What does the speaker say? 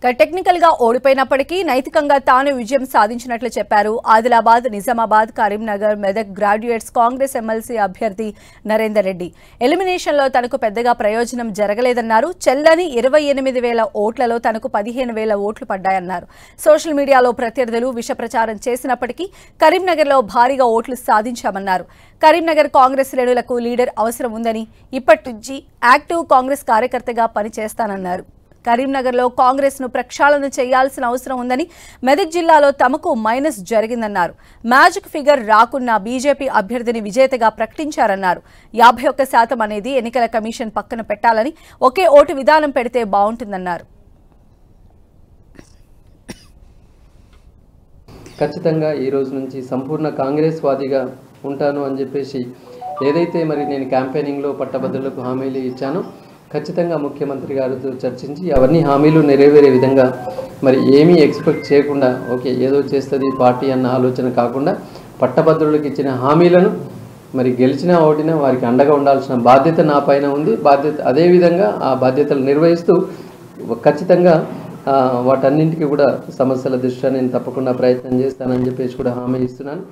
Technical గా ఓడిపోయినప్పటికీ నైతికంగా తాను విజయం సాధించినట్లు చెప్పారు ఆదిలాబాద్, నిజామాబాద్, కరీంనగర్, మెదక్ గ్రాడ్యుయేట్స్ కాంగ్రెస్ ఎమ్మెల్సీ అభ్యర్థి నరేందర్ రెడ్డి. ఎలిమినేషన్ లో తనకు పెద్దగా ప్రయోజనం జరగలేదన్నారు. చెల్లని 28,000 ఓట్లలో తనకు 15,000 ఓట్లు పడ్డాయన్నారు. సోషల్ మీడియాలో ప్రత్యర్థులు విష ప్రచారం చేసినప్పటికీ కరీంనగర్ లో భారీగా ఓట్లు సాధించామన్నారు. కరీంనగర్ కాంగ్రెస్ శ్రేణులకు లీడర్ అవసరం ఉందని, ఇప్పటి నుంచి యాక్టివ్ కాంగ్రెస్ కార్యకర్తగా పనిచేస్తానన్నారు. కరీంనగర్లో కాంగ్రెస్ ను ప్రక్షాళన చేయాల్సిన అవసరం ఉందని, మెదక్ జిల్లాలో తమకు మైనస్ జరిగిందన్నారు. మ్యాజిక్ ఫిగర్ రాకున్నా బీజేపీ అభ్యర్థిని విజేతగా ప్రకటించారన్నారు. 51% అనేది ఎన్నికల కమిషన్ పక్కన పెట్టాలని, ఒకే ఓటు విధానం పెడితే బాగుంటుందన్నారు. ఖచ్చితంగా ఈ రోజు నుంచి సంపూర్ణ కాంగ్రెస్ వాదిగా ఉంటాను అని చెప్పేసి ఏదైతే మరి నేను క్యాంపెయినింగ్లో పట్టభద్రులకు హామీలు ఇచ్చానో ఖచ్చితంగా ముఖ్యమంత్రి గారితో చర్చించి అవన్నీ హామీలు నెరవేరే విధంగా మరి ఏమీ ఎక్స్పెక్ట్ చేయకుండా ఓకే ఏదో చేస్తుంది పార్టీ అన్న ఆలోచన కాకుండా పట్టభద్రులకు ఇచ్చిన హామీలను మరి గెలిచినా ఓడినా వారికి అండగా ఉండాల్సిన బాధ్యత నా పైన ఉంది. అదేవిధంగా ఆ బాధ్యతలు నిర్వహిస్తూ ఖచ్చితంగా వాటన్నింటికి కూడా సమస్యల దృష్ట్యా నేను తప్పకుండా ప్రయత్నం చేస్తానని చెప్పేసి కూడా హామీ ఇస్తున్నాను.